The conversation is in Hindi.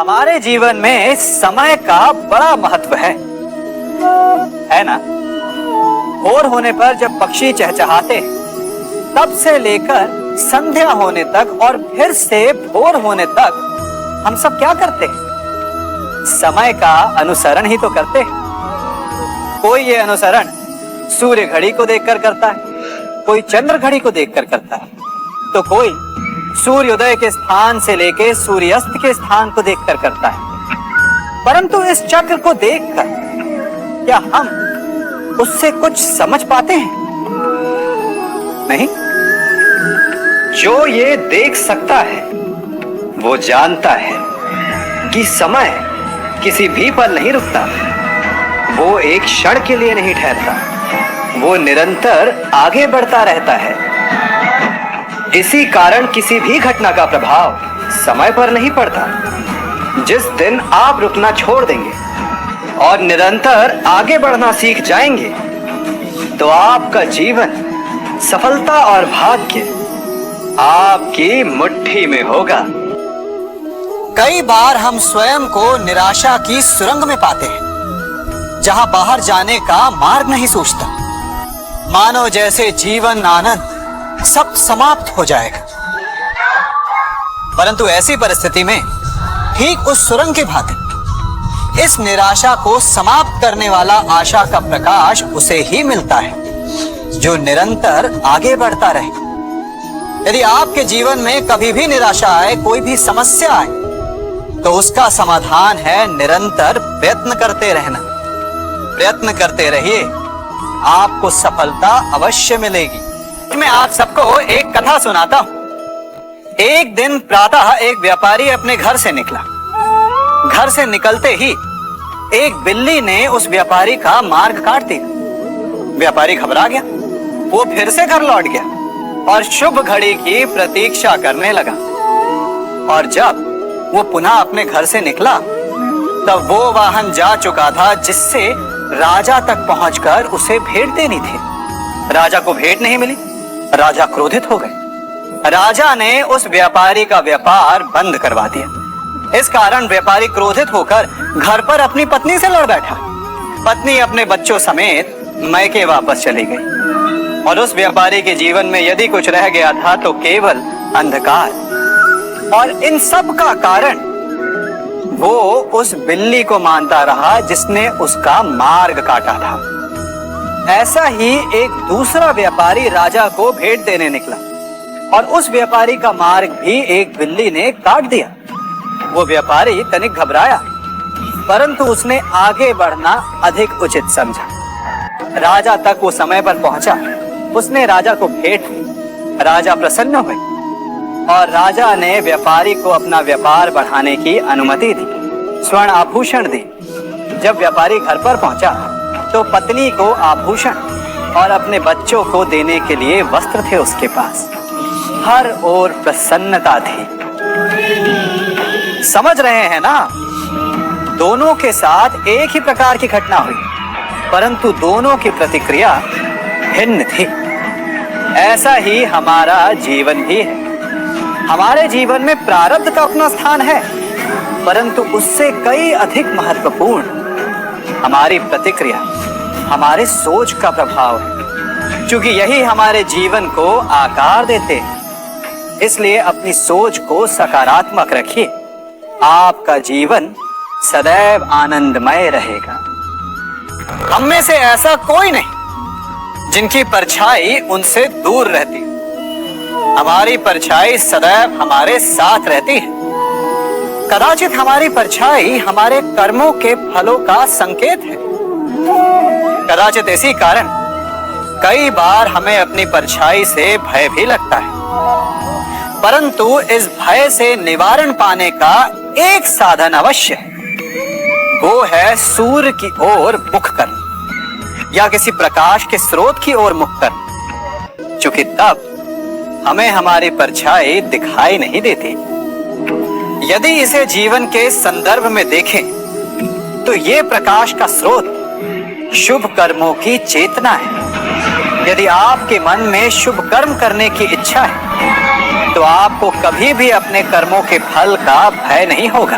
हमारे जीवन में समय का बड़ा महत्व है ना। भोर होने पर जब पक्षी चहचहाते तब से लेकर संध्या होने तक और फिर से भोर होने तक हम सब क्या करते हैं? समय का अनुसरण ही तो करते हैं। कोई ये अनुसरण सूर्य घड़ी को देखकर करता है, कोई चंद्र घड़ी को देखकर करता है, तो कोई सूर्योदय के स्थान से लेकर सूर्यास्त के स्थान को देखकर करता है। परंतु इस चक्र को देखकर क्या हम उससे कुछ समझ पाते हैं? नहीं। जो ये देख सकता है वो जानता है कि समय किसी भी पर नहीं रुकता, वो एक क्षण के लिए नहीं ठहरता, वो निरंतर आगे बढ़ता रहता है। इसी कारण किसी भी घटना का प्रभाव समय पर नहीं पड़ता। जिस दिन आप रुकना छोड़ देंगे और निरंतर आगे बढ़ना सीख जाएंगे तो आपका जीवन, सफलता और भाग्य आपकी मुट्ठी में होगा। कई बार हम स्वयं को निराशा की सुरंग में पाते हैं, जहां बाहर जाने का मार्ग नहीं सूझता। मानो जैसे जीवन आनंद सब समाप्त हो जाएगा। परंतु ऐसी परिस्थिति में ठीक उस सुरंग की भांति इस निराशा को समाप्त करने वाला आशा का प्रकाश उसे ही मिलता है जो निरंतर आगे बढ़ता रहे। यदि आपके जीवन में कभी भी निराशा आए, कोई भी समस्या आए, तो उसका समाधान है निरंतर प्रयत्न करते रहना। प्रयत्न करते रहिए, आपको सफलता अवश्य मिलेगी। मैं आप सबको एक कथा सुनाता हूं। एक दिन प्रातः एक व्यापारी अपने घर से निकला। घर से निकलते ही एक बिल्ली ने उस व्यापारी का मार्ग काट दिया। व्यापारी घबरा गया, वो फिर से घर लौट गया और शुभ घड़ी की प्रतीक्षा करने लगा। और जब वो पुनः अपने घर से निकला तब वो वाहन जा चुका था जिससे राजा तक पहुंचकर उसे भेंट देनी थी। राजा को भेंट नहीं मिली। राजा क्रोधित हो गए। राजा ने उस व्यापारी का व्यापार बंद करवा दिया। इस कारण व्यापारी क्रोधित होकर घर पर अपनी पत्नी से लड़ बैठा। पत्नी अपने बच्चों समेत मैके वापस चली गई और उस व्यापारी के जीवन में यदि कुछ रह गया था तो केवल अंधकार। और इन सब का कारण वो उस बिल्ली को मानता रहा जिसने उसका मार्ग काटा था। ऐसा ही एक दूसरा व्यापारी राजा को भेंट देने निकला और उस व्यापारी का मार्ग भी एक बिल्ली ने काट दिया। वो व्यापारी तनिक घबराया, परंतु उसने आगे बढ़ना अधिक उचित समझा। राजा तक वो समय पर पहुंचा। उसने राजा को भेंट दी। राजा प्रसन्न हुए और राजा ने व्यापारी को अपना व्यापार बढ़ाने की अनुमति दी, स्वर्ण आभूषण दी। जब व्यापारी घर पर पहुंचा तो पत्नी को आभूषण और अपने बच्चों को देने के लिए वस्त्र थे उसके पास। हर ओर प्रसन्नता थी। समझ रहे हैं ना? दोनों के साथ एक ही प्रकार की घटना हुई, परंतु दोनों की प्रतिक्रिया भिन्न थी। ऐसा ही हमारा जीवन भी है। हमारे जीवन में प्रारब्ध का अपना स्थान है, परंतु उससे कई अधिक महत्वपूर्ण हमारी प्रतिक्रिया, हमारे सोच का प्रभाव है। क्योंकि यही हमारे जीवन को आकार देते हैं। इसलिए अपनी सोच को सकारात्मक रखिए। आपका जीवन सदैव आनंदमय रहेगा। हम में से ऐसा कोई नहीं जिनकी परछाई उनसे दूर रहती। हमारी परछाई सदैव हमारे साथ रहती है। कदाचित हमारी परछाई हमारे कर्मों के फलों का संकेत है। कदाचित इसी कारण कई बार हमें अपनी परछाई से भय भी लगता है। परंतु इस भय से निवारण पाने का एक साधन अवश्य है। वो है सूर्य की ओर मुख करना या किसी प्रकाश के स्रोत की ओर मुख करना, क्योंकि तब हमें हमारी परछाई दिखाई नहीं देती। यदि इसे जीवन के संदर्भ में देखें तो ये प्रकाश का स्रोत शुभ कर्मों की चेतना है। यदि आपके मन में शुभ कर्म करने की इच्छा है तो आपको कभी भी अपने कर्मों के फल का भय नहीं होगा।